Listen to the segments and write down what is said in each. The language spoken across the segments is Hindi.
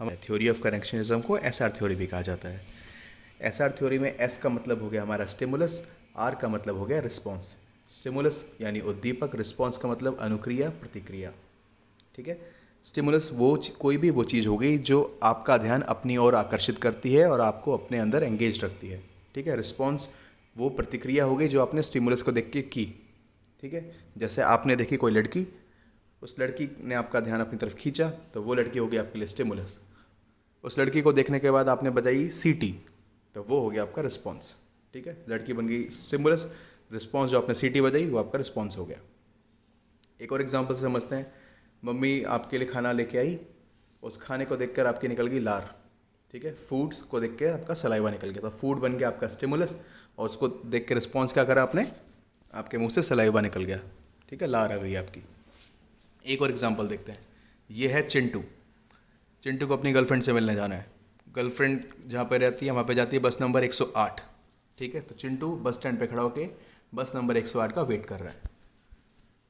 हम थ्योरी ऑफ कनेक्शनिज्म को एसआर थ्योरी भी कहा जाता है। एसआर थ्योरी में एस का मतलब हो गया हमारा स्टिमुलस, आर का मतलब हो गया रिस्पॉन्स। स्टिमुलस यानी उद्दीपक, रिस्पॉन्स का मतलब अनुक्रिया, प्रतिक्रिया। ठीक है। स्टिमुलस कोई भी वो चीज़ हो गई जो आपका ध्यान अपनी ओर आकर्षित करती है और आपको अपने अंदर एंगेज रखती है। ठीक है। रिस्पॉन्स वो प्रतिक्रिया हो गई जो आपने स्टिमुलस को देख के की। ठीक है। जैसे आपने देखी कोई लड़की, उस लड़की ने आपका ध्यान अपनी तरफ खींचा, तो वो लड़की हो गई आपके लिए स्टिमुलस। उस लड़की को देखने के बाद आपने बजाई सीटी, तो वो हो गया आपका रिस्पॉन्स। ठीक है। लड़की बन गई स्टिमुलस, रिस्पॉन्स जो आपने सीटी बजाई वो आपका रिस्पॉन्स हो गया। एक और एग्जांपल से समझते हैं। मम्मी आपके लिए खाना लेके आई, उस खाने को देखकर आपकी निकल गई लार। ठीक है। फूड्स को देख के आपका सलाइवा निकल गया, तो फूड बन गया आपका स्टिमुलस, और उसको देख के रिस्पॉन्स क्या करा आपने, आपके मुंह से सलाइवा निकल गया। ठीक है। लार आ गई आपकी। एक और एग्जांपल देखते हैं। ये है चिंटू। चिंटू को अपनी गर्लफ्रेंड से मिलने जाना है। गर्लफ्रेंड जहाँ पे रहती है वहाँ पे जाती है बस नंबर 108। ठीक है। तो चिंटू बस स्टैंड पे खड़ा होकर बस नंबर 108 का वेट कर रहा है।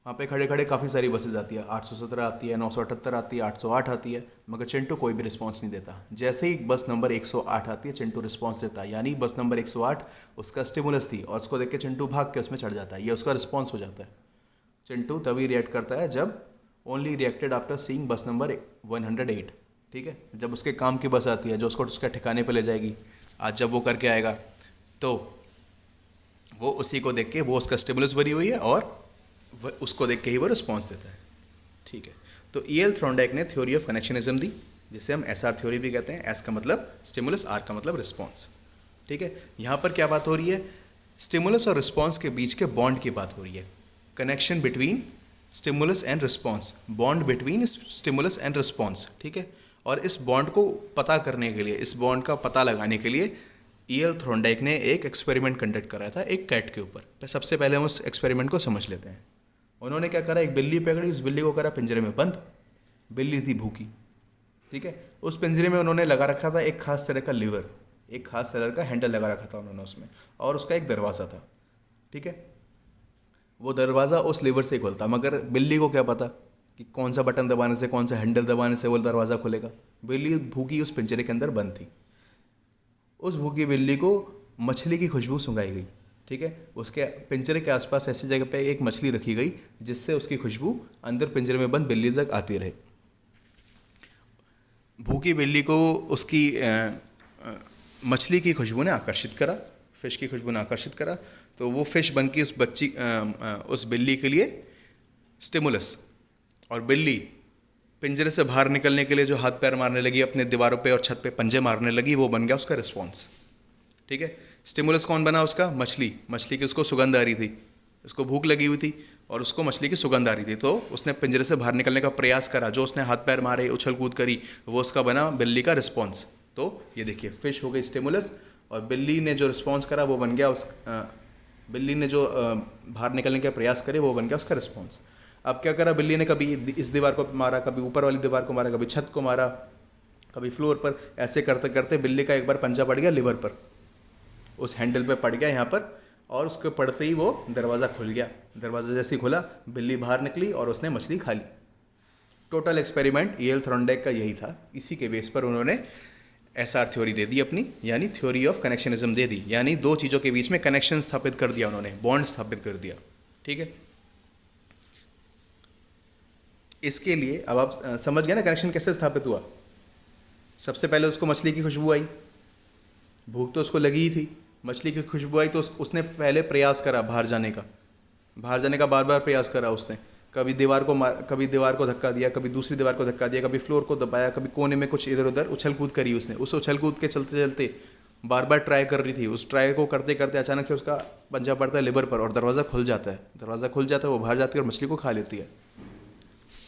वहाँ पे खड़े खड़े काफ़ी सारी बसेज आती है, 817 आती है, 978 आती है, 808 आती है, मगर चिंटू कोई भी रिस्पांस नहीं देता। जैसे ही बस नंबर 108 आती है, चिंटू रिस्पांस देता है, यानी बस नंबर 108 उसका स्टिमुलस थी और उसको देख के चिंटू भाग के उसमें चढ़ जाता है, ये उसका रिस्पॉन्स हो जाता है। चिंटू तभी रिएक्ट करता है जब ओनली रिएक्टेड आफ्टर सीइंग बस नंबर 108। ठीक है। जब उसके काम की बस आती है जो उसको उसके ठिकाने पर ले जाएगी, आज जब वो करके आएगा, तो वो उसी को देख के, वो उसका स्टिमुलस बनी हुई है और उसको देख के ही वो रिस्पॉन्स देता है। ठीक है। तो ईएल थ्रोनडाइक ने थ्योरी ऑफ कनेक्शनिज्म दी, जिसे हम एसआर थ्योरी भी कहते हैं। एस का मतलब स्टिमुलस, आर का मतलब रिस्पॉन्स। ठीक है। यहाँ पर क्या बात हो रही है, स्टिमुलस और रिस्पॉन्स के बीच के बॉन्ड की बात हो रही है। Connection between stimulus and response, bond between stimulus and response. ठीक है। और इस बॉन्ड को पता करने के लिए, इस बॉन्ड का पता लगाने के लिए ईएल थ्रोनडाइक ने एक एक्सपेरिमेंट कंडक्ट कराया था एक कैट के ऊपर। तो सबसे पहले हम उस एक्सपेरिमेंट को समझ लेते हैं। उन्होंने क्या करा, एक बिल्ली पकड़ी, उस बिल्ली को करा पिंजरे में बंद। बिल्ली थी भूखी। ठीक है। उस पिंजरे में उन्होंने लगा रखा था एक खास तरह का लीवर, एक खास तरह का हैंडल लगा रखा था उन्होंने उसमें, और उसका एक दरवाज़ा था। ठीक है। वो दरवाज़ा उस लीवर से खुलता, मगर बिल्ली को क्या पता कि कौन सा बटन दबाने से, कौन सा हैंडल दबाने से वो दरवाज़ा खुलेगा। बिल्ली भूखी उस पिंजरे के अंदर बंद थी। उस भूखी बिल्ली को मछली की खुशबू सुंघाई गई। ठीक है। उसके पिंजरे के आसपास ऐसी जगह पे एक मछली रखी गई जिससे उसकी खुशबू अंदर पिंजरे में बंद बिल्ली तक आती रहे। भूखी बिल्ली को उसकी मछली की खुशबू ने आकर्षित करा, फिश की खुशबू ने आकर्षित करा, तो वो फिश बन के उस बिल्ली के लिए स्टिमुलस, और बिल्ली पिंजरे से बाहर निकलने के लिए जो हाथ पैर मारने लगी, अपने दीवारों पे और छत पे पंजे मारने लगी, वो बन गया उसका रिस्पॉन्स। ठीक है। स्टिमुलस कौन बना उसका, मछली। मछली की उसको सुगंध आ रही थी, उसको भूख लगी हुई थी और उसको मछली की सुगंध आ रही थी, तो उसने पिंजरे से बाहर निकलने का प्रयास करा। जो उसने हाथ पैर मारे, उछल कूद करी, वो उसका बना बिल्ली का रिस्पॉन्स। तो ये देखिए, फिश हो गई स्टिमुलस, और बिल्ली ने जो रिस्पॉन्स करा वो बन गया बिल्ली ने जो बाहर निकलने का प्रयास करे वो बन गया उसका रिस्पॉन्स। अब क्या करा बिल्ली ने, कभी इस दीवार को मारा, कभी ऊपर वाली दीवार को मारा, कभी छत को मारा, कभी फ्लोर पर। ऐसे करते करते बिल्ली का एक बार पंजा पड़ गया लिवर पर, उस हैंडल पे पड़ गया यहाँ पर, और उसके पड़ते ही वो दरवाज़ा खुल गया। दरवाज़ा जैसे ही खुला, बिल्ली बाहर निकली और उसने मछली खा ली। टोटल एक्सपेरिमेंट ईएल थ्रोनडाइक का यही था। इसी के बेस पर उन्होंने एसआर थ्योरी दे दी अपनी, यानी थ्योरी ऑफ कनेक्शनिज्म दे दी, यानी दो चीज़ों के बीच में कनेक्शन स्थापित कर दिया उन्होंने, बॉन्ड स्थापित कर दिया। ठीक है। इसके लिए अब आप समझ गए ना कनेक्शन कैसे स्थापित हुआ। सबसे पहले उसको मछली की खुशबू आई, भूख तो उसको लगी ही थी, मछली की खुशबू आई तो उसने पहले प्रयास करा बाहर जाने का, बार बार प्रयास करा उसने। कभी दीवार को धक्का दिया, कभी दूसरी दीवार को धक्का दिया, कभी फ्लोर को दबाया, कभी कोने में कुछ इधर उधर उछल कूद करी उसने। उस उछल कूद के चलते चलते बार बार ट्राई कर रही थी। उस ट्राई को करते करते अचानक से उसका पंजा पड़ता है लिवर पर और दरवाज़ा खुल जाता है। दरवाज़ा खुल जाता है, वो बाहर जाती है और मछली को खा लेती है।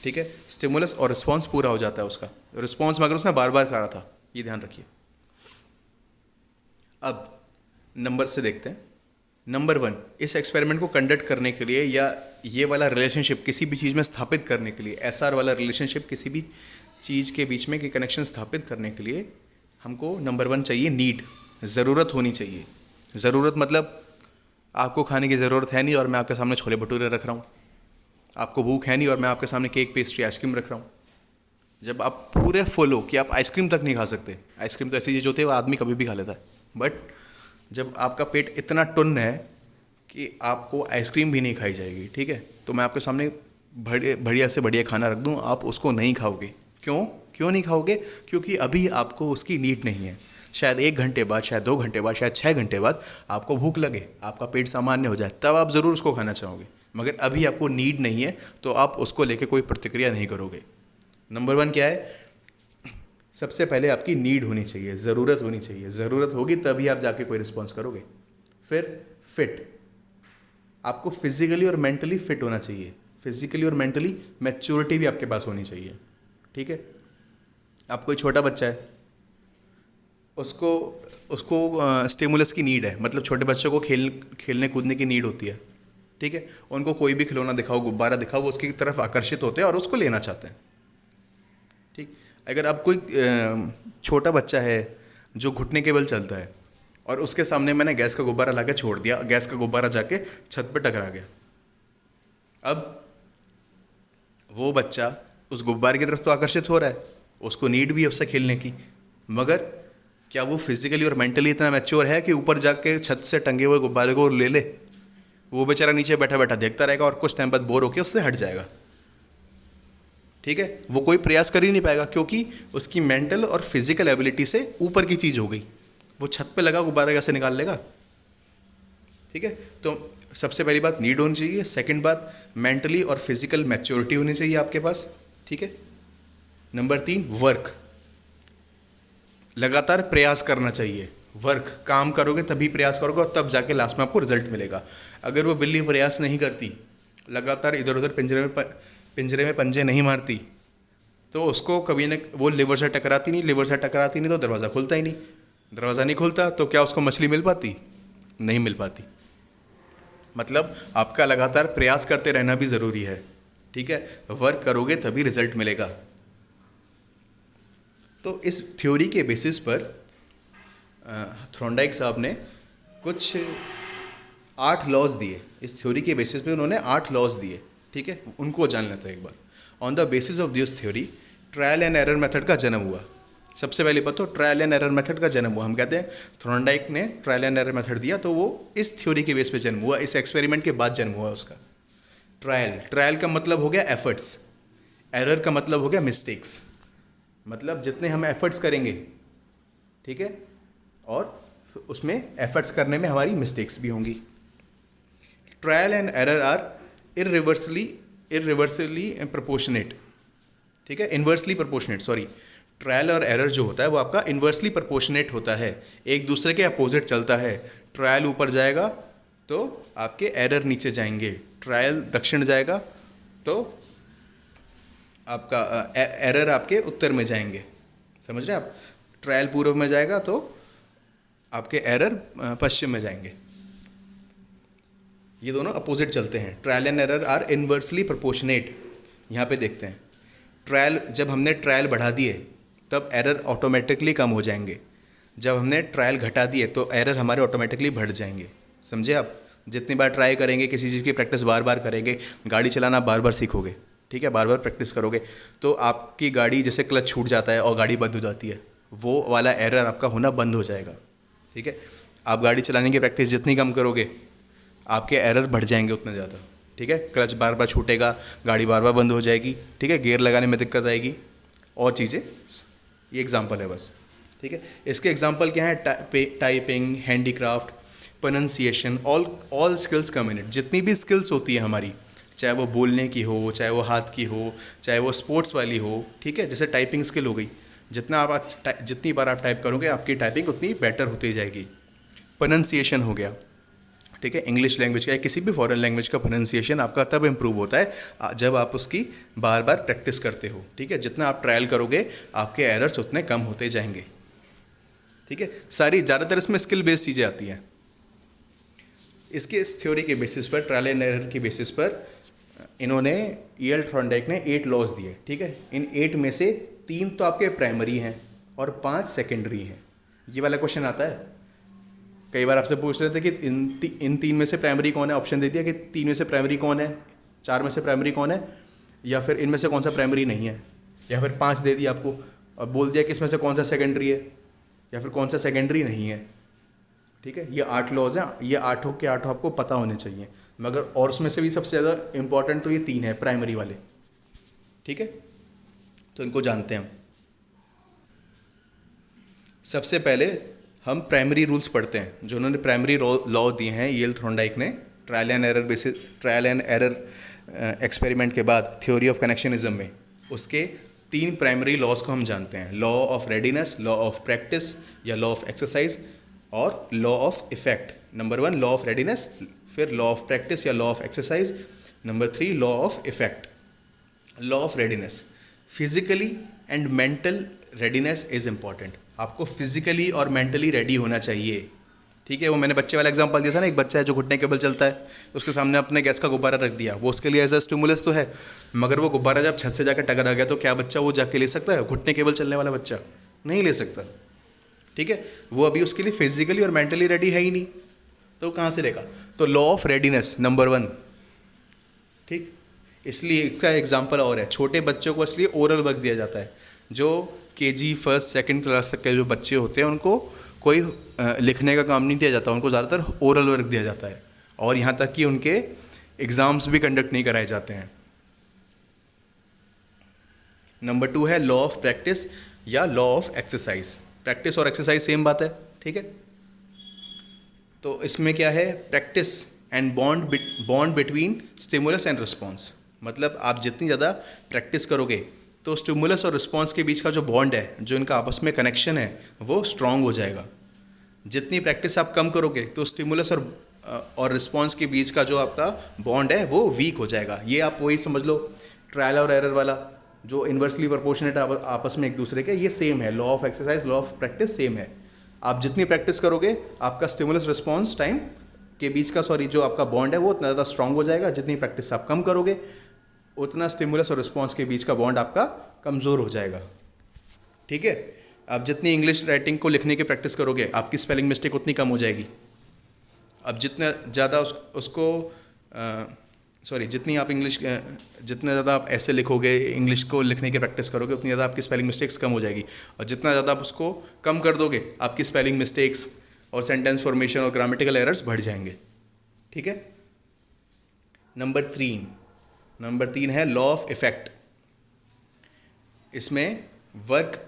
ठीक है। स्टिमुलस और रिस्पॉन्स पूरा हो जाता है उसका, रिस्पॉन्स मगर उसने बार बार करा था, ये ध्यान रखिए। अब नंबर से देखते हैं। नंबर 1, इस एक्सपेरिमेंट को कंडक्ट करने के लिए, या ये वाला रिलेशनशिप किसी भी चीज़ में स्थापित करने के लिए, एसआर वाला रिलेशनशिप किसी भी चीज़ के बीच में कि कनेक्शन स्थापित करने के लिए हमको नंबर 1 चाहिए नीड, ज़रूरत होनी चाहिए। ज़रूरत मतलब आपको खाने की ज़रूरत है नहीं और मैं आपके सामने छोले भटूरे रख रहा हूँ। आपको भूख है नहीं और मैं आपके सामने केक, पेस्ट्री, आइसक्रीम रख रहा हूँ। जब आप पूरे फुल हो कि आप आइसक्रीम तक नहीं खा सकते, आइसक्रीम तो ऐसी चीज़ होती है वो आदमी कभी भी खा लेता है, बट जब आपका पेट इतना टुन्न है कि आपको आइसक्रीम भी नहीं खाई जाएगी, ठीक है, तो मैं आपके सामने बढ़िया से बढ़िया खाना रख दूं, आप उसको नहीं खाओगे। क्यों क्यों नहीं खाओगे? क्योंकि अभी आपको उसकी नीड नहीं है। शायद 1 घंटे बाद, शायद 2 घंटे बाद, शायद 6 घंटे बाद आपको भूख लगे, आपका पेट सामान्य हो जाए, तब आप ज़रूर उसको खाना चाहोगे, मगर अभी आपको नीड नहीं है तो आप उसको लेके कोई प्रतिक्रिया नहीं करोगे। नंबर 1 क्या है? सबसे पहले आपकी नीड होनी चाहिए, ज़रूरत होनी चाहिए, ज़रूरत होगी तभी आप जाके कोई रिस्पॉन्स करोगे। फिर फिट, आपको फिजिकली और मेंटली फिट होना चाहिए, फिजिकली और मेंटली मैच्योरिटी भी आपके पास होनी चाहिए, ठीक है। आप कोई छोटा बच्चा है, उसको उसको स्टिमुलस की नीड है, मतलब छोटे बच्चों को खेलने कूदने की नीड होती है, ठीक है। उनको कोई भी खिलौना दिखाओ, गुब्बारा दिखाओ, वो उसकी तरफ आकर्षित होते हैं और उसको लेना चाहते हैं, ठीक। अगर आप कोई छोटा बच्चा है जो घुटने के बल चलता है और उसके सामने मैंने गैस का गुब्बारा ला के छोड़ दिया, गैस का गुब्बारा जाके छत पे टकरा गया, अब वो बच्चा उस गुब्बारे की तरफ तो आकर्षित हो रहा है, उसको नीड भी है उससे खेलने की, मगर क्या वो फिजिकली और मेंटली इतना मैच्योर है कि ऊपर जाके छत से टंगे हुए गुब्बारे को ले ले? वो बेचारा नीचे बैठा बैठा देखता रहेगा और कुछ टाइम बाद बोर होकर उससे हट जाएगा, ठीक है। वो कोई प्रयास कर ही नहीं पाएगा क्योंकि उसकी मेंटल और फिजिकल एबिलिटी से ऊपर की चीज़ हो गई। वो छत पे लगा गुब्बारा कैसे निकाल लेगा, ठीक है। तो सबसे पहली बात नीड होनी चाहिए, सेकंड बात मेंटली और फिजिकल मैच्योरिटी होनी चाहिए आपके पास, ठीक है। नंबर 3 वर्क, लगातार प्रयास करना चाहिए, वर्क, काम करोगे तभी प्रयास करोगे और तब जाके लास्ट में आपको रिजल्ट मिलेगा। अगर वो बिल्ली प्रयास नहीं करती, लगातार इधर उधर पिंजरे में पंजे नहीं मारती, तो उसको कभी न वो लिवर से टकराती नहीं, लिवर से टकराती नहीं तो दरवाज़ा खुलता ही नहीं, दरवाज़ा नहीं खुलता तो क्या उसको मछली मिल पाती? नहीं मिल पाती। मतलब आपका लगातार प्रयास करते रहना भी ज़रूरी है, ठीक है। वर्क करोगे तभी रिजल्ट मिलेगा। तो इस थ्योरी के बेसिस पर थॉर्नडाइक साहब ने कुछ 8 लॉज दिए। इस थ्योरी के बेसिस पे उन्होंने 8 लॉज दिए, ठीक है, उनको जान लेते हैं एक बार। On the basis of this theory trial and error method का जन्म हुआ। सबसे पहले बात तो ट्रायल एंड एरर मेथड का जन्म हुआ। हम कहते हैं थॉर्नडाइक ने ट्रायल एंड एरर मेथड दिया तो वो इस थ्योरी के बेस पे जन्म हुआ, इस एक्सपेरिमेंट के बाद जन्म हुआ उसका। ट्रायल का मतलब हो गया एफर्ट्स, एरर का मतलब हो गया मिस्टेक्स, मतलब जितने हम एफर्ट्स करेंगे, ठीक है, और उसमें एफर्ट्स करने में हमारी मिस्टेक्स भी होंगी। Trial and error are irreversibly proportionate, ठीक है, इन्वर्सली प्रोपोर्शनेट, सॉरी। ट्रायल और एरर जो होता है वो आपका इन्वर्सली प्रोपोर्शनेट होता है, एक दूसरे के अपोजिट चलता है। ट्रायल ऊपर जाएगा तो आपके एरर नीचे जाएंगे, ट्रायल दक्षिण जाएगा तो आपका एरर आपके उत्तर में जाएंगे, समझ रहे हैं आप। ट्रायल पूर्व में जाएगा तो आपके एरर पश्चिम में जाएंगे। ये दोनों अपोजिट चलते हैं। Trial and error are inversely proportionate. यहाँ पे देखते हैं, ट्रायल, जब हमने ट्रायल बढ़ा दिए तब एरर ऑटोमेटिकली कम हो जाएंगे, जब हमने ट्रायल घटा दिए तो एरर हमारे ऑटोमेटिकली बढ़ जाएंगे। समझे आप? जितनी बार ट्राई करेंगे, किसी चीज़ की प्रैक्टिस बार बार करेंगे, गाड़ी चलाना बार बार सीखोगे, ठीक है, बार बार प्रैक्टिस करोगे तो आपकी गाड़ी, जैसे क्लच छूट जाता है और गाड़ी बंद हो जाती है, वो वाला एरर आपका होना बंद हो जाएगा, ठीक है। आप गाड़ी चलाने की प्रैक्टिस जितनी कम करोगे आपके एरर बढ़ जाएंगे उतना ज़्यादा, ठीक है। क्लच बार बार छूटेगा, गाड़ी बार बार बंद हो जाएगी, ठीक है, गियर लगाने में दिक्कत आएगी और चीज़ें। ये एग्जांपल है बस, ठीक है। इसके एग्जांपल क्या है? Typing, handicraft, pronunciation, all skills come in it. जितनी भी स्किल्स होती है हमारी, चाहे वो बोलने की हो, चाहे वो हाथ की हो, चाहे वो स्पोर्ट्स वाली हो, ठीक है, जैसे टाइपिंग स्किल हो गई, जितनी बार आप टाइप करोगे आपकी टाइपिंग उतनी बेटर होती जाएगी। प्रोनंसिएशन हो गया, ठीक है, इंग्लिश लैंग्वेज का या किसी भी फॉरेन लैंग्वेज का प्रोनंसिएशन आपका तब इम्प्रूव होता है जब आप उसकी बार बार प्रैक्टिस करते हो, ठीक है। जितना आप ट्रायल करोगे आपके एरर्स उतने कम होते जाएंगे, ठीक है। सारी ज़्यादातर इसमें स्किल बेस्ड चीज़ें आती हैं। इसके इस थ्योरी के बेसिस पर, ट्रायल एंड एरर के बेसिस पर इन्होंने, E.L. थॉर्नडाइक ने 8 लॉज दिए, ठीक है। इन 8 में से 3 तो आपके प्राइमरी हैं और 5 सेकेंडरी हैं। ये वाला क्वेश्चन आता है, कई बार आपसे पूछ रहे थे कि इन 3 में से प्राइमरी कौन है, ऑप्शन दे दिया कि 3 में से प्राइमरी कौन है, 4 में से प्राइमरी कौन है, या फिर इनमें से कौन सा प्राइमरी नहीं है। या फिर 5 दे दिया आपको और बोल दिया कि इसमें से कौन सा सेकेंडरी है या फिर कौन सा सेकेंडरी नहीं है। ठीक है, ये 8 लॉज हैं, ये आठों के आठों आपको पता होने चाहिए, मगर और उसमें से भी सबसे ज़्यादा इंपॉर्टेंट तो ये 3 है प्राइमरी वाले। ठीक है, तो इनको जानते हैं हम। सबसे पहले हम प्राइमरी रूल्स पढ़ते हैं जो उन्होंने प्राइमरी लॉ दिए हैं येल थॉर्नडाइक ने ट्रायल एंड एरर एक्सपेरिमेंट के बाद थ्योरी ऑफ कनेक्शनिज्म में। उसके 3 प्राइमरी लॉज को हम जानते हैं, law of readiness, law of practice या लॉ ऑफ एक्सरसाइज और law of effect. Number 1 law of readiness, फिर लॉ ऑफ प्रैक्टिस या law of exercise, number 3 law of effect. Law of readiness, physically and mental readiness is important. आपको फिजिकली और मेंटली रेडी होना चाहिए। ठीक है, वो मैंने बच्चे वाला एग्जांपल दिया था ना, एक बच्चा है जो घुटने केबल चलता है, उसके सामने अपने गैस का गुब्बारा रख दिया, वो उसके लिए एज अ स्टिमुलस तो है, मगर वो गुब्बारा जब छत से जाकर टकरा गया तो क्या बच्चा वो जाके ले सकता है? घुटने केबल चलने वाला बच्चा नहीं ले सकता। ठीक है, वो अभी उसके लिए फिजिकली और मेंटली रेडी है ही नहीं, तो कहाँ से लेगा? तो लॉ ऑफ रेडीनेस नंबर 1। ठीक, इसलिए इसका एग्जाम्पल और है, छोटे बच्चों को इसलिए ओरल वर्क दिया जाता है। जो केजी फर्स्ट सेकंड क्लास तक के जो बच्चे होते हैं उनको कोई लिखने का काम नहीं दिया जाता, उनको ज़्यादातर ओरल वर्क दिया जाता है, और यहाँ तक कि उनके एग्ज़ाम्स भी कंडक्ट नहीं कराए जाते हैं। नंबर 2 है लॉ ऑफ प्रैक्टिस या लॉ ऑफ एक्सरसाइज। प्रैक्टिस और एक्सरसाइज सेम बात है। ठीक है, तो इसमें क्या है? Practice and bond between stimulus and response. मतलब आप जितनी ज़्यादा प्रैक्टिस करोगे तो स्टिमुलस और रिस्पॉन्स के बीच का जो बॉन्ड है, जो इनका आपस में कनेक्शन है, वो स्ट्रांग हो जाएगा। जितनी प्रैक्टिस आप कम करोगे तो स्टिमुलस और रिस्पॉन्स के बीच का जो आपका बॉन्ड है वो वीक हो जाएगा। ये आप वही समझ लो, ट्रायल और एरर वाला जो इन्वर्सली प्रोपोर्शनेट आपस में एक दूसरे के, ये सेम है। Law of exercise, law of practice same है। आप जितनी प्रैक्टिस करोगे आपका स्टिमुलस रिस्पॉन्स टाइम के बीच का जो आपका बॉन्ड है वो उतना ज़्यादा स्ट्रांग हो जाएगा। जितनी प्रैक्टिस आप कम करोगे उतना स्टिमुलस और रिस्पॉन्स के बीच का बॉन्ड आपका कमज़ोर हो जाएगा। ठीक है, आप जितनी इंग्लिश राइटिंग को लिखने की प्रैक्टिस करोगे आपकी स्पेलिंग मिस्टेक उतनी कम हो जाएगी। अब जितना ज़्यादा जितनी आप जितना ज़्यादा आप ऐसे लिखोगे, इंग्लिश को लिखने की प्रैक्टिस करोगे, उतनी ज़्यादा आपकी स्पेलिंग मिस्टेक्स कम हो जाएगी, और जितना ज़्यादा आप उसको कम कर दोगे आपकी स्पेलिंग मिस्टेक्स और सेंटेंस फॉर्मेशन और ग्रामेटिकल एरर्स बढ़ जाएंगे। ठीक है, नंबर 3 है लॉ ऑफ इफेक्ट। इसमें वर्क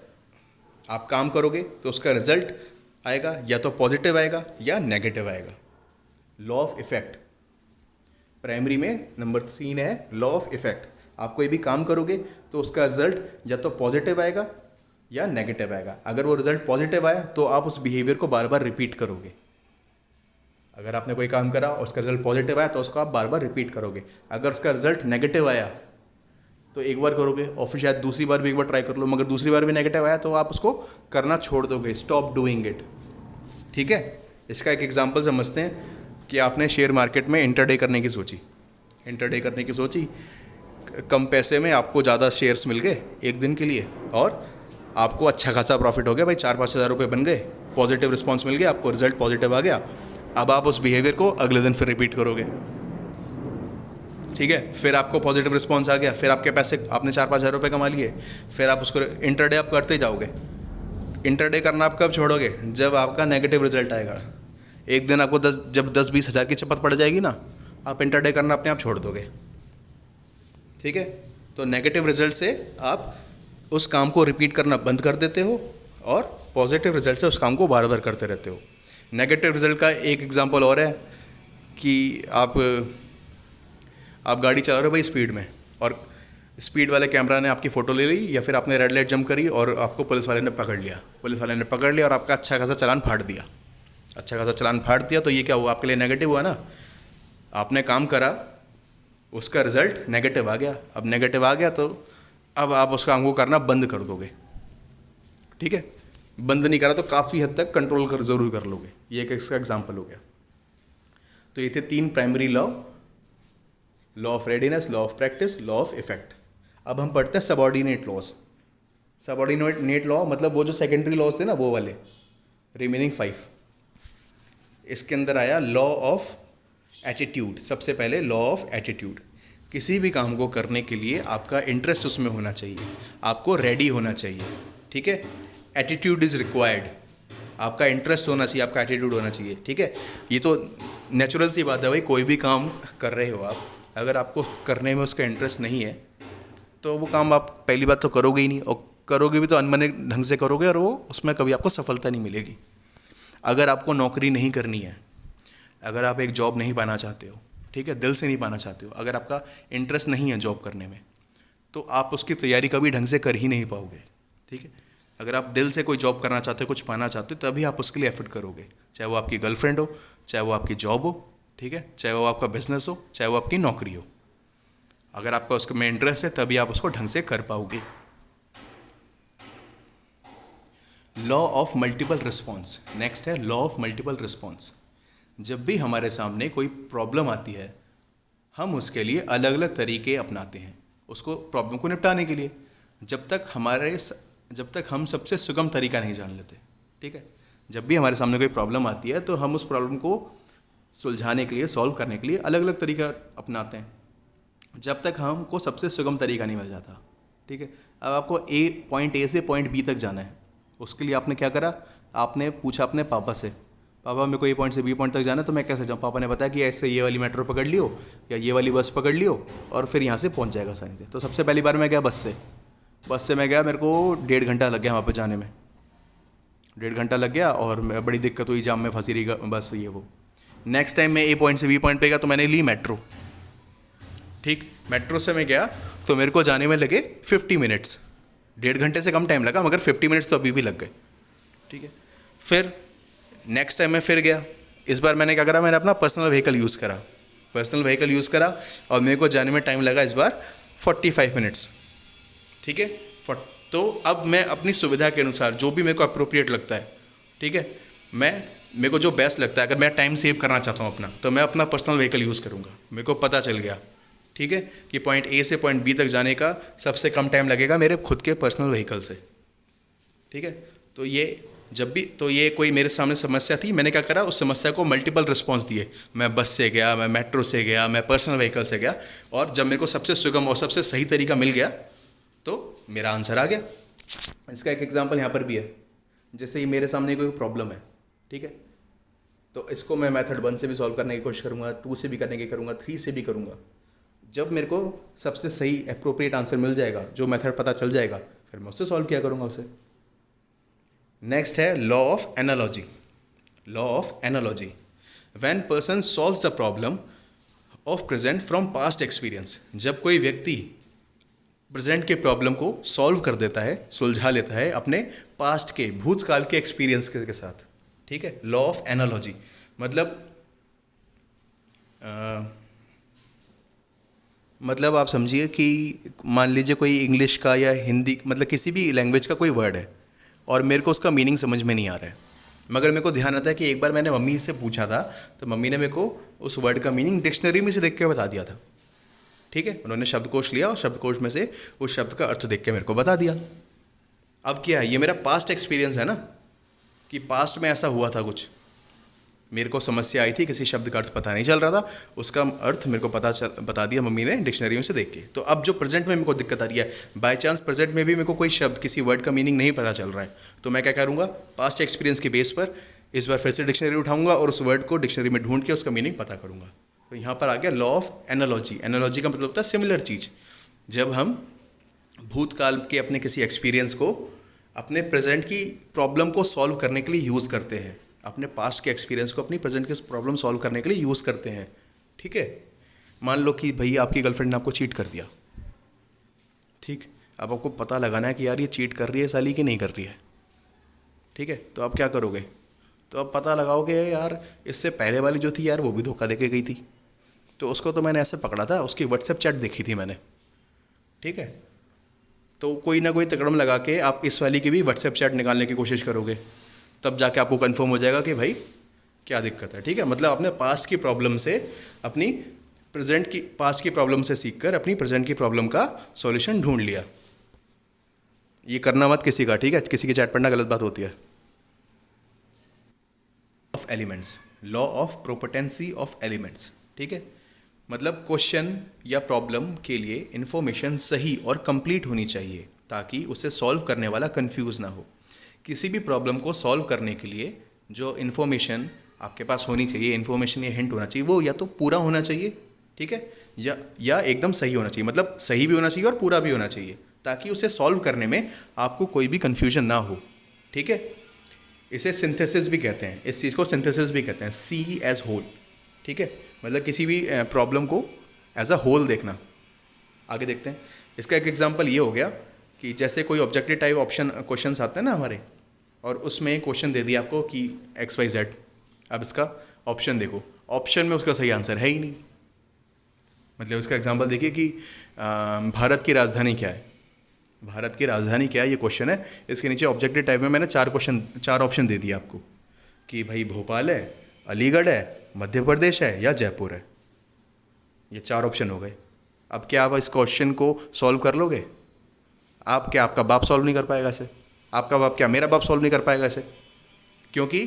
आप काम करोगे तो उसका रिजल्ट आएगा, या तो पॉजिटिव आएगा या नेगेटिव आएगा। लॉ ऑफ इफेक्ट प्राइमरी में नंबर 3 है लॉ ऑफ इफेक्ट। आप कोई भी काम करोगे तो उसका रिजल्ट या तो पॉजिटिव आएगा या नेगेटिव आएगा। अगर वो रिजल्ट पॉजिटिव आया तो आप उस बिहेवियर को बार बार रिपीट करोगे। अगर आपने कोई काम करा और उसका रिजल्ट पॉजिटिव आया तो उसको आप बार बार रिपीट करोगे। अगर उसका रिजल्ट नेगेटिव आया तो एक बार करोगे और फिर शायद दूसरी बार भी एक बार ट्राई कर लो, मगर दूसरी बार भी नेगेटिव आया तो आप उसको करना छोड़ दोगे, स्टॉप डूइंग इट। ठीक है, इसका एक एग्जांपल समझते हैं कि आपने शेयर मार्केट में इंटरडे करने की सोची, कम पैसे में आपको ज़्यादा शेयर्स मिल गए एक दिन के लिए, और आपको अच्छा खासा प्रॉफिट हो गया भाई, 4-5 हज़ार रुपये बन गए, पॉजिटिव रिस्पॉन्स मिल गया, आपको रिजल्ट पॉजिटिव आ गया। अब आप उस बिहेवियर को अगले दिन फिर रिपीट करोगे। ठीक है, फिर आपको पॉजिटिव रिस्पॉन्स आ गया, फिर आपके पैसे, आपने 4-5 हज़ार रुपये कमा लिए, फिर आप उसको इंटरडे आप करते जाओगे। इंटरडे करना आप कब छोड़ोगे? जब आपका नेगेटिव रिजल्ट आएगा। एक दिन आपको जब 10-20 हज़ार की चपत पड़ जाएगी ना, आप इंटरडे करना अपने आप छोड़ दोगे। ठीक है, तो नेगेटिव रिजल्ट से आप उस काम को रिपीट करना बंद कर देते हो और पॉजिटिव रिजल्ट से उस काम को बार बार करते रहते हो। नेगेटिव रिजल्ट का एक एग्जांपल और है कि आप गाड़ी चला रहे हो भाई स्पीड में, और स्पीड वाले कैमरा ने आपकी फ़ोटो ले ली, या फिर आपने रेड लाइट जंप करी और आपको पुलिस वाले ने पकड़ लिया और आपका अच्छा खासा चालान फाड़ दिया। तो ये क्या हुआ? आपके लिए नेगेटिव हुआ ना। आपने काम करा, उसका रिजल्ट नेगेटिव आ गया। अब नेगेटिव आ गया तो अब आप उस काम को करना बंद कर दोगे। ठीक है, बंद नहीं करा तो काफ़ी हद तक कंट्रोल ज़रूर कर लोगे। ये एक इसका एग्जाम्पल हो गया। तो ये थे 3 primary law of readiness, law of practice, law of effect. अब हम पढ़ते हैं सबऑर्डिनेट लॉज। सबऑर्डिनेट लॉ मतलब वो जो सेकेंडरी लॉज थे ना, वो वाले रिमेनिंग 5। इसके अंदर आया लॉ ऑफ एटीट्यूड। सबसे पहले लॉ ऑफ एटीट्यूड। किसी भी काम को करने के लिए आपका इंटरेस्ट उसमें होना चाहिए, आपको रेडी होना चाहिए, ठीक है। एटीट्यूड इज़ रिक्वायर्ड, आपका इंटरेस्ट होना चाहिए, आपका एटीट्यूड होना चाहिए, ठीक है। ये तो नेचुरल सी बात है भाई, कोई भी काम कर रहे हो आप, अगर आपको करने में उसका इंटरेस्ट नहीं है तो वो काम आप पहली बात तो करोगे ही नहीं, और करोगे भी तो अनबने ढंग से करोगे और वो उसमें कभी आपको सफलता नहीं मिलेगी। अगर आपको नौकरी नहीं करनी है, अगर आप एक जॉब नहीं पाना चाहते हो, ठीक है, दिल से नहीं पाना चाहते हो, अगर आपका इंटरेस्ट नहीं है जॉब करने में, तो आप उसकी तैयारी कभी ढंग से कर ही नहीं पाओगे, ठीक है। अगर आप दिल से कोई जॉब करना चाहते हो, कुछ पाना चाहते हो, तभी आप उसके लिए एफर्ट करोगे, चाहे वो आपकी गर्लफ्रेंड हो, चाहे वो आपकी जॉब हो, ठीक है, चाहे वो आपका बिजनेस हो, चाहे वो आपकी नौकरी हो। अगर आपका उसके में इंटरेस्ट है तभी आप उसको ढंग से कर पाओगे। Law of multiple response, next है लॉ ऑफ मल्टीपल रिस्पॉन्स। जब भी हमारे सामने कोई प्रॉब्लम आती है, हम उसके लिए अलग अलग तरीके अपनाते हैं उसको प्रॉब्लम को निपटाने के लिए, जब तक हम सबसे सुगम तरीका नहीं जान लेते, ठीक है। जब भी हमारे सामने कोई प्रॉब्लम आती है तो हम उस प्रॉब्लम को सुलझाने के लिए, सॉल्व करने के लिए अलग अलग तरीका अपनाते हैं, जब तक हमको सबसे सुगम तरीका नहीं मिल जाता, ठीक है। अब आपको पॉइंट ए से पॉइंट बी तक जाना है, उसके लिए आपने क्या करा, आपने पूछा अपने पापा से, पापा मेरे को ए पॉइंट से बी पॉइंट तक जाना है तो मैं कैसे जाऊँ। पापा ने बताया कि ऐसे ये वाली मेट्रो पकड़ लियो या ये वाली बस पकड़ लियो और फिर यहाँ से पहुँच जाएगा आसानी से। तो सबसे पहली बार मैं गया बस से मैं गया, मेरे को 1.5 घंटा लग गया वहाँ पर जाने में, 1.5 घंटा लग गया और बड़ी दिक्कत हुई, जाम में फंसी रही बस, ये वो। नेक्स्ट टाइम मैं ए पॉइंट से बी पॉइंट पे गया तो मैंने ली मेट्रो, ठीक। मेट्रो से मैं गया तो मेरे को जाने में लगे 50 मिनट्स, 1.5 घंटे से कम टाइम लगा, मगर 50 मिनट्स तो अभी भी लग गए, ठीक है। फिर नेक्स्ट टाइम मैं फिर गया, इस बार मैंने क्या करा, मैंने अपना पर्सनल व्हीकल यूज़ करा और मेरे को जाने में टाइम लगा इस बार 45 मिनट्स, ठीक है। तो अब मैं अपनी सुविधा के अनुसार जो भी मेरे को अप्रोप्रिएट लगता है, ठीक है, मेरे को जो बेस्ट लगता है, अगर मैं टाइम सेव करना चाहता हूँ अपना, तो मैं अपना पर्सनल व्हीकल यूज़ करूँगा। मेरे को पता चल गया, ठीक है, कि पॉइंट ए से पॉइंट बी तक जाने का सबसे कम टाइम लगेगा मेरे खुद के पर्सनल व्हीकल से, ठीक है। तो ये कोई मेरे सामने समस्या थी, मैंने क्या करा, उस समस्या को मल्टीपल रिस्पॉन्स दिए। मैं बस से गया, मैं मेट्रो से गया, मैं पर्सनल व्हीकल से गया, और जब मेरे को सबसे सुगम और सबसे सही तरीका मिल गया तो मेरा आंसर आ गया। इसका एक एग्जांपल यहाँ पर भी है, जैसे ये मेरे सामने कोई प्रॉब्लम है, ठीक है, तो इसको मैं मेथड 1 से भी सॉल्व करने की कोशिश करूँगा, 2 से भी करने की करूँगा, 3 से भी करूँगा। जब मेरे को सबसे सही अप्रोप्रिएट आंसर मिल जाएगा, जो मेथड पता चल जाएगा, फिर मैं उससे सॉल्व किया करूँगा उसे। नेक्स्ट है law of analogy. Law of analogy, when person solves the problem of present from past experience. जब कोई व्यक्ति प्रेजेंट के प्रॉब्लम को सॉल्व कर देता है, सुलझा लेता है अपने पास्ट के, भूतकाल के एक्सपीरियंस के साथ, ठीक है। लॉ ऑफ एनालॉजी मतलब आप समझिए कि मान लीजिए कोई इंग्लिश का या हिंदी, मतलब किसी भी लैंग्वेज का कोई वर्ड है और मेरे को उसका मीनिंग समझ में नहीं आ रहा है, मगर मेरे को ध्यान आता है कि एक बार मैंने मम्मी से पूछा था, तो मम्मी ने मेरे को उस वर्ड का मीनिंग डिक्शनरी में से देख के बता दिया था, ठीक है। उन्होंने शब्दकोश लिया और शब्दकोश में से उस शब्द का अर्थ देख के मेरे को बता दिया। अब क्या है, ये मेरा पास्ट एक्सपीरियंस है ना, कि पास्ट में ऐसा हुआ था कुछ, मेरे को समस्या आई थी, किसी शब्द का अर्थ पता नहीं चल रहा था, उसका अर्थ मेरे को बता दिया मम्मी ने डिक्शनरी में से देख के। तो अब जो प्रेजेंट में मेरे को दिक्कत आ रही है, बाय चांस प्रेजेंट में भी मेरे को कोई शब्द, किसी वर्ड का मीनिंग नहीं पता चल रहा है, तो मैं क्या करूँगा, पास्ट एक्सपीरियंस के बेस पर इस बार फिर से डिक्शनरी उठाऊंगा और उस वर्ड को डिक्शनरी में ढूंढ के उसका मीनिंग पता करूँगा। तो यहाँ पर आ गया लॉ ऑफ एनालॉजी। एनालॉजी का मतलब होता है सिमिलर चीज़। जब हम भूतकाल के अपने किसी एक्सपीरियंस को अपने प्रेजेंट की प्रॉब्लम को सॉल्व करने के लिए यूज़ करते हैं, अपने पास्ट के एक्सपीरियंस को अपनी प्रेजेंट के प्रॉब्लम सॉल्व करने के लिए यूज़ करते हैं, ठीक है। मान लो कि भैया आपकी गर्लफ्रेंड ने आपको चीट कर दिया, ठीक। अब आपको पता लगाना है कि यार ये चीट कर रही है साली कि नहीं कर रही है, ठीक है। तो आप क्या करोगे, तो आप पता लगाओगे यार इससे पहले वाली जो थी यार वो भी धोखा दे के गई थी, तो उसको तो मैंने ऐसे पकड़ा था, उसकी व्हाट्सएप चैट देखी थी मैंने, ठीक है। तो कोई ना कोई तकड़म लगा के आप इस वाली की भी व्हाट्सएप चैट निकालने की कोशिश करोगे, तब जाके आपको कंफर्म हो जाएगा कि भाई क्या दिक्कत है, ठीक है। मतलब आपने पास्ट की प्रॉब्लम से अपनी पास्ट की प्रॉब्लम से सीखकर अपनी प्रेजेंट की प्रॉब्लम का सॉल्यूशन ढूंढ लिया। ये करना मत किसी का, ठीक है, किसी की चैट पढ़ना गलत बात होती है। ऑफ एलिमेंट्स, लॉ ऑफ प्रोपोटेंसी ऑफ एलिमेंट्स, ठीक है। मतलब क्वेश्चन या प्रॉब्लम के लिए इन्फॉर्मेशन सही और कंप्लीट होनी चाहिए ताकि उसे सॉल्व करने वाला कंफ्यूज ना हो। किसी भी प्रॉब्लम को सॉल्व करने के लिए जो इन्फॉर्मेशन आपके पास होनी चाहिए, इन्फॉर्मेशन या हिंट होना चाहिए, वो या तो पूरा होना चाहिए, ठीक है, या एकदम सही होना चाहिए, मतलब सही भी होना चाहिए और पूरा भी होना चाहिए ताकि उसे सॉल्व करने में आपको कोई भी कन्फ्यूजन ना हो, ठीक है। इसे सिंथेसिस भी कहते हैं, इस चीज़ को सिंथेसिस भी कहते हैं, सी एज होल, ठीक है, मतलब किसी भी प्रॉब्लम को एज अ होल देखना। आगे देखते हैं। इसका एक एग्जांपल ये हो गया कि जैसे कोई ऑब्जेक्टिव टाइप ऑप्शन क्वेश्चंस आते हैं ना हमारे, और उसमें क्वेश्चन दे दिया आपको कि एक्स वाई जेड, अब इसका ऑप्शन देखो, ऑप्शन में उसका सही आंसर है ही नहीं। मतलब इसका एग्जांपल देखिए कि भारत की राजधानी क्या है, भारत की राजधानी क्या है, ये क्वेश्चन है। इसके नीचे ऑब्जेक्टिव टाइप में मैंने चार ऑप्शन दे दिए आपको कि भाई भोपाल है, अलीगढ़ है, मध्य प्रदेश है या जयपुर है। ये 4 ऑप्शन हो गए। अब क्या आप इस क्वेश्चन को सॉल्व कर लोगे? आप क्या, आपका बाप सॉल्व नहीं कर पाएगा इसे? आपका बाप क्या, मेरा बाप सॉल्व नहीं कर पाएगा इसे? क्योंकि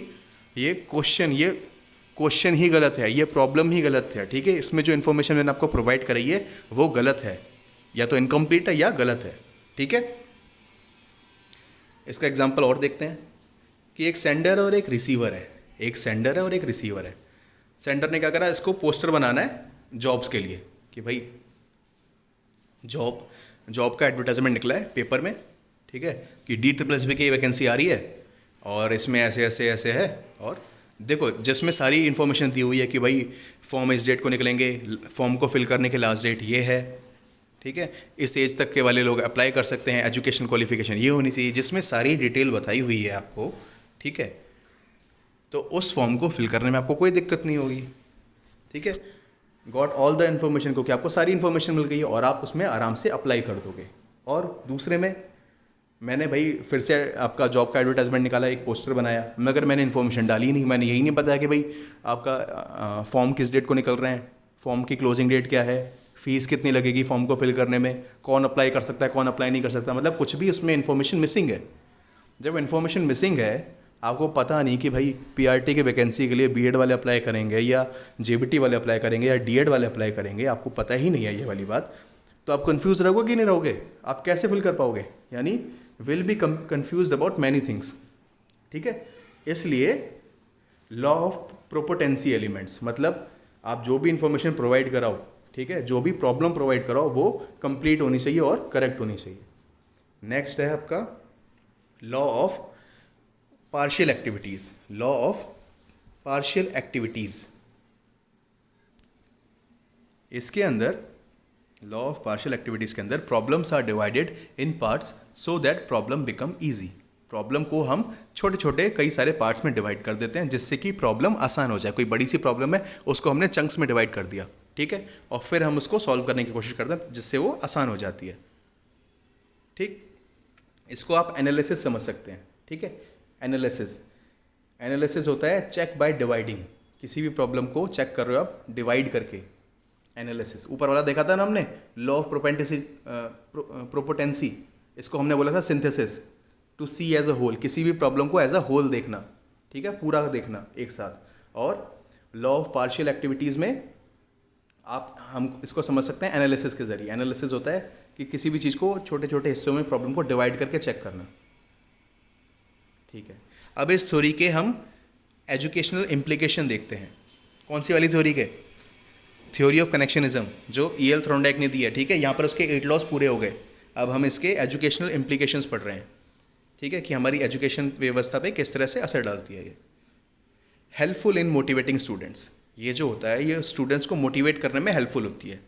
ये क्वेश्चन ही गलत है, ये प्रॉब्लम ही गलत है, ठीक है। इसमें जो इन्फॉर्मेशन मैंने आपको प्रोवाइड कराई है वो गलत है, या तो इनकम्प्लीट है या गलत है, ठीक है। इसका एग्जाम्पल और देखते हैं कि एक सेंडर और एक रिसीवर है, एक सेंडर है और एक रिसीवर है। सेंडर ने क्या करा, इसको पोस्टर बनाना है जॉब्स के लिए कि भाई जॉब का एडवर्टाइजमेंट निकला है पेपर में, ठीक है, कि D++ की वैकेंसी आ रही है और इसमें ऐसे ऐसे ऐसे है। और देखो जिसमें सारी इन्फॉर्मेशन दी हुई है कि भाई फॉर्म इस डेट को निकलेंगे, फॉर्म को फिल करने के लास्ट डेट ये है, ठीक है, इस एज तक के वाले लोग अप्लाई कर सकते हैं, एजुकेशन क्वालिफिकेशन ये होनी चाहिए, जिसमें सारी डिटेल बताई हुई है आपको, ठीक है। तो उस फॉर्म को फिल करने में आपको कोई दिक्कत नहीं होगी, ठीक है। गॉट ऑल द इन्फॉर्मेशन, क्योंकि आपको सारी इन्फॉर्मेशन मिल गई है और आप उसमें आराम से अप्लाई कर दोगे। और दूसरे में मैंने भाई फिर से आपका जॉब का एडवर्टाइजमेंट निकाला, एक पोस्टर बनाया, मगर मैंने इन्फॉर्मेशन डाली ही नहीं, मैंने यही नहीं बताया कि भाई आपका फॉर्म किस डेट को निकल रहे हैं, फॉर्म की क्लोजिंग डेट क्या है, फीस कितनी लगेगी फॉर्म को फिल करने में, कौन अप्लाई कर सकता है कौन अप्लाई नहीं कर सकता, मतलब कुछ भी उसमें इन्फॉर्मेशन मिसिंग है। जब इन्फॉर्मेशन मिसिंग है, आपको पता नहीं कि भाई PRT की वैकेंसी के लिए B.Ed वाले अप्लाई करेंगे या JBT वाले अप्लाई करेंगे या D.Ed वाले अप्लाई करेंगे, आपको पता ही नहीं है ये वाली बात, तो आप कंफ्यूज रहोगे कि नहीं रहोगे? आप कैसे फिल कर पाओगे? यानी will be confuse about many things, ठीक है। इसलिए लॉ ऑफ प्रोपोटेंसी एलिमेंट्स, मतलब आप जो भी इंफॉर्मेशन प्रोवाइड कराओ, ठीक है, जो भी प्रॉब्लम प्रोवाइड कराओ वो कंप्लीट होनी चाहिए और करेक्ट होनी चाहिए। नेक्स्ट है आपका law of partial activities, law of partial activities. इसके अंदर लॉ ऑफ पार्शियल एक्टिविटीज के अंदर problems are divided in parts so that problem become easy. Problem को हम छोटे छोटे कई सारे पार्ट्स में डिवाइड कर देते हैं जिससे कि प्रॉब्लम आसान हो जाए। कोई बड़ी सी प्रॉब्लम है उसको हमने चंक्स में डिवाइड कर दिया, ठीक है, और फिर हम उसको सॉल्व करने की कोशिश करते हैं जिससे वो आसान हो जाती है, ठीक। इसको आप एनालिसिस समझ सकते हैं, ठीक है। एनालिसिस होता है चेक बाय डिवाइडिंग, किसी भी प्रॉब्लम को चेक कर रहे हो आप डिवाइड करके, एनालिसिस। ऊपर वाला देखा था ना हमने, लॉ ऑफ प्रोपोटेंसी, इसको हमने बोला था synthesis, to see as a whole, किसी भी प्रॉब्लम को एज अ होल देखना, ठीक है, पूरा देखना एक साथ। और लॉ ऑफ पार्शियल एक्टिविटीज़ में हम इसको समझ सकते हैं एनालिसिस के जरिए। एनालिसिस होता है कि किसी भी चीज़ को छोटे छोटे हिस्सों में प्रॉब्लम को डिवाइड करके चेक करना, ठीक है। अब इस थ्योरी के हम एजुकेशनल इम्प्लीकेशन देखते हैं। कौन सी वाली थ्योरी के? थ्योरी ऑफ कनेक्शनिज्म, जो E.L. थ्रोनडाइक ने दी है, ठीक है। यहाँ पर उसके 8 लॉज पूरे हो गए। अब हम इसके एजुकेशनल इम्प्लीकेशंस पढ़ रहे हैं, ठीक है, कि हमारी एजुकेशन व्यवस्था पे किस तरह से असर डालती है ये। हेल्पफुल इन मोटिवेटिंग स्टूडेंट्स, ये जो होता है ये स्टूडेंट्स को मोटिवेट करने में हेल्पफुल होती है।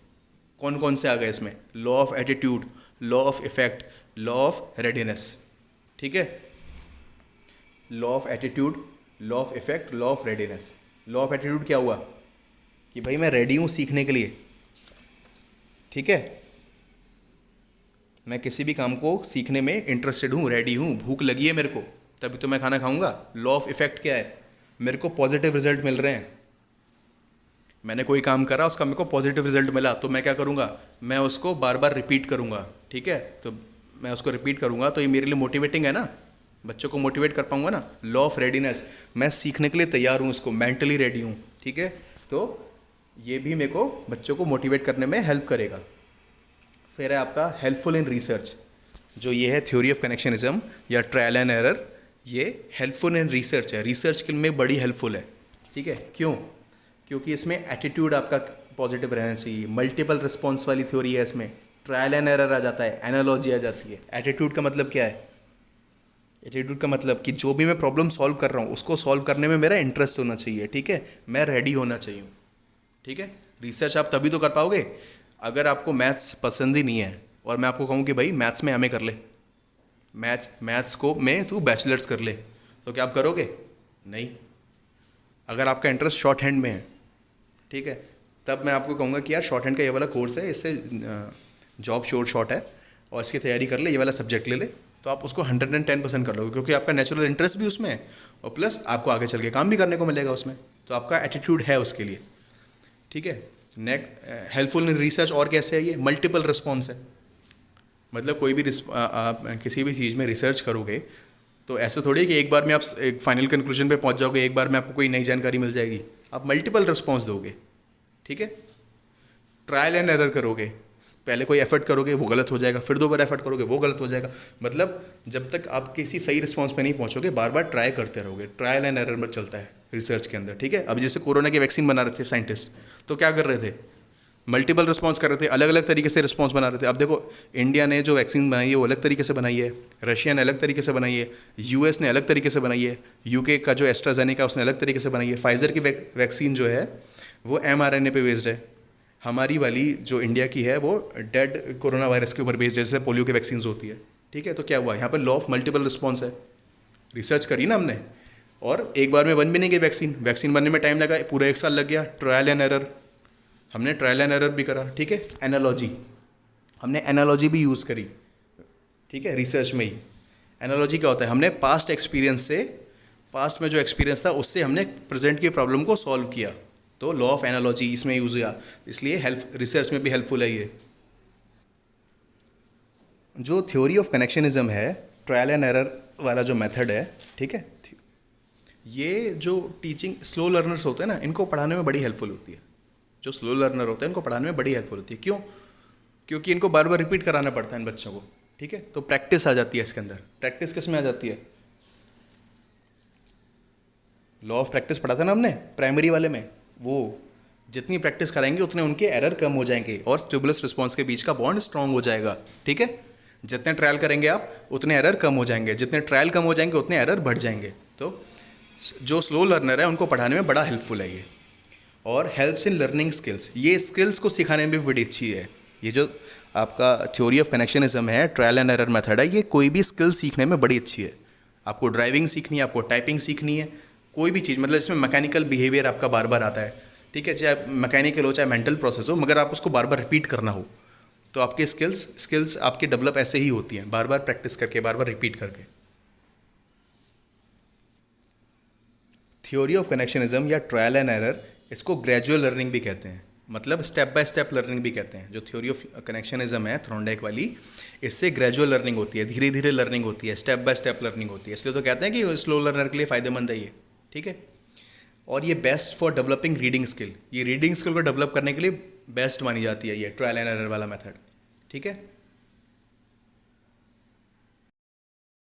कौन कौन से आ गए इसमें? Law of attitude, law of effect, law of readiness, ठीक है। Law of attitude, law of effect, law of readiness. Law of attitude क्या हुआ कि भाई मैं रेडी हूँ सीखने के लिए, ठीक है, मैं किसी भी काम को सीखने में इंटरेस्टेड हूँ, रेडी हूँ, भूख लगी है मेरे को, तभी तो मैं खाना खाऊंगा। लॉ ऑफ इफेक्ट क्या है? मेरे को पॉजिटिव रिजल्ट मिल रहे हैं, मैंने कोई काम करा उसका मेरे को पॉजिटिव रिजल्ट मिला तो मैं क्या करूँगा, मैं उसको बार बार रिपीट करूँगा, ठीक है। तो मैं उसको रिपीट करूँगा तो ये मेरे लिए मोटिवेटिंग है ना, बच्चों को मोटिवेट कर पाऊँगा ना। लॉ ऑफ रेडीनेस, मैं सीखने के लिए तैयार हूँ, इसको मेंटली रेडी हूँ, ठीक है। तो ये भी मेरे को बच्चों को मोटिवेट करने में हेल्प करेगा। फिर है आपका हेल्पफुल इन रिसर्च, जो ये है थ्योरी ऑफ कनेक्शनिज्म या ट्रायल एंड एरर, ये हेल्पफुल इन रिसर्च है, रिसर्च के में बड़ी हेल्पफुल है। ठीक है, क्यों? क्योंकि इसमें एटीट्यूड आपका पॉजिटिव रहना चाहिए, मल्टीपल रिस्पॉन्स वाली थ्योरी है, इसमें ट्रायल एंड एरर आ जाता है, एनालॉजी आ जाती है। एटीट्यूड का मतलब क्या है? एटीट्यूड का मतलब कि जो भी मैं प्रॉब्लम सॉल्व कर रहा हूँ उसको सॉल्व करने में मेरा इंटरेस्ट होना चाहिए। ठीक है, मैं रेडी होना चाहिए। ठीक है, रिसर्च आप तभी तो कर पाओगे अगर आपको मैथ्स पसंद ही नहीं है और मैं आपको कहूँ कि भाई मैथ्स में हमें कर ले, मैथ्स को में तू बैचलर्स कर ले, तो क्या आप करोगे? नहीं। अगर आपका इंटरेस्ट शॉर्ट हैंड में है, ठीक है, तब मैं आपको कहूँगा कि यार शॉर्ट हैंड का ये वाला कोर्स है, इससे जॉब शॉर्ट है और इसकी तैयारी कर ले, ये वाला सब्जेक्ट ले ले, तो आप उसको 110% कर लोगे, क्योंकि आपका नेचुरल इंटरेस्ट भी उसमें है और प्लस आपको आगे चल के काम भी करने को मिलेगा उसमें, तो आपका एटीट्यूड है उसके लिए। ठीक है, हेल्पफुल इन रिसर्च और कैसे है? ये मल्टीपल रिस्पॉन्स है, मतलब कोई भी आप किसी भी चीज़ में रिसर्च करोगे तो ऐसा थोड़ी है कि एक बार में आप एक फाइनल कंक्लूजन पे पहुंच जाओगे, एक बार में आपको कोई नई जानकारी मिल जाएगी। आप मल्टीपल रिस्पॉन्स दोगे। ठीक है, ट्रायल एंड एरर करोगे, पहले कोई एफर्ट करोगे वो गलत हो जाएगा, फिर 2 बार एफर्ट करोगे वो गलत हो जाएगा, मतलब जब तक आप किसी सही रिस्पॉन्स पे नहीं पहुंचोगे बार बार ट्राई करते रहोगे। ट्रायल एंड एरर में चलता है रिसर्च के अंदर। ठीक है, अब जैसे कोरोना की वैक्सीन बना रहे थे साइंटिस्ट, तो क्या कर रहे थे? मल्टीपल रिस्पॉन्स कर रहे थे, अलग अलग तरीके से रिस्पॉन्स बना रहे थे। अब देखो, इंडिया ने जो वैक्सीन बनाई है वो अलग तरीके से बनाई है, रशिया ने अलग तरीके से बनाई है, यूएस ने अलग तरीके से बनाई है, यूके का जो एस्ट्राजेनेका उसने अलग तरीके से बनाई है, फाइजर की वैक्सीन जो है वो mRNA पे बेस्ड है, हमारी वाली जो इंडिया की है वो डेड कोरोना वायरस के ऊपर बेस्ड, जैसे पोलियो की वैक्सीन होती है। ठीक है, तो क्या हुआ यहाँ पर? लॉ ऑफ मल्टीपल रिस्पॉन्स है। रिसर्च करी ना हमने, और एक बार में बन भी नहीं गई वैक्सीन बनने में टाइम लगा, पूरा 1 साल लग गया। ट्रायल एंड एरर, हमने ट्रायल एंड एरर भी करा। ठीक है, एनालॉजी, हमने एनालॉजी भी यूज़ करी। ठीक है, रिसर्च में ही एनालॉजी क्या होता है? हमने पास्ट एक्सपीरियंस से, पास्ट में जो एक्सपीरियंस था उससे हमने प्रेजेंट की प्रॉब्लम को सॉल्व किया, तो लॉ ऑफ एनालॉजी इसमें यूज़ हुआ, इसलिए हेल्प रिसर्च में भी हेल्पफुल है ये। जो थ्योरी ऑफ कनेक्शनिज्म है, ट्रायल एंड एरर वाला जो मेथड है, ठीक है, ये जो टीचिंग स्लो लर्नर्स होते हैं ना, इनको पढ़ाने में बड़ी हेल्पफुल होती है। जो स्लो लर्नर होते हैं इनको पढ़ाने में बड़ी हेल्पफुल होती है। क्यों? क्योंकि इनको बार बार रिपीट कराना पड़ता है इन बच्चों को। ठीक है, तो प्रैक्टिस आ जाती है इसके अंदर। प्रैक्टिस किस में आ जाती है? लॉ ऑफ प्रैक्टिस पढ़ा था ना हमने प्राइमरी वाले में, वो जितनी प्रैक्टिस कराएंगे उतने उनके एरर कम हो जाएंगे और स्टिमुलस रिस्पॉन्स के बीच का बॉन्ड स्ट्रांग हो जाएगा। ठीक है, जितने ट्रायल करेंगे आप उतने एरर कम हो जाएंगे, जितने ट्रायल कम हो जाएंगे उतने एरर बढ़ जाएंगे। तो जो स्लो लर्नर है उनको पढ़ाने में बड़ा हेल्पफुल है ये। और हेल्प्स इन लर्निंग स्किल्स, ये स्किल्स को सिखाने में भी बड़ी अच्छी है। ये जो आपका थ्योरी ऑफ कनेक्शनिज्म है, ट्रायल एंड एरर मेथड है, ये कोई भी स्किल सीखने में बड़ी अच्छी है। आपको ड्राइविंग सीखनी है, आपको टाइपिंग सीखनी है, कोई भी चीज़, मतलब इसमें मैकेनिकल बिहेवियर आपका बार बार आता है। ठीक है, चाहे मैकेनिकल हो चाहे मेंटल प्रोसेस हो, मगर आप उसको बार बार रिपीट करना हो, तो आपके स्किल्स आपकी डेवलप ऐसे ही होती हैं, बार बार प्रैक्टिस करके, बार बार रिपीट करके। थ्योरी ऑफ कनेक्शनिज्म या ट्रायल एंड एरर, इसको ग्रेजुअल लर्निंग भी कहते हैं, मतलब स्टेप बाय स्टेप लर्निंग भी कहते हैं। जो थ्योरी ऑफ कनेक्शनिज्म है थ्रोनडाइक वाली, इससे ग्रेजुअल लर्निंग होती है, धीरे धीरे लर्निंग होती है, स्टेप बाय स्टेप लर्निंग होती है, इसलिए तो कहते हैं कि स्लो लर्नर के लिए फ़ायदेमंद है ये। ठीक है, और ये best for developing reading skill, ये रीडिंग स्किल को डेवलप करने के लिए बेस्ट मानी जाती है ये ट्रायल एंड एरर वाला मेथड। ठीक है।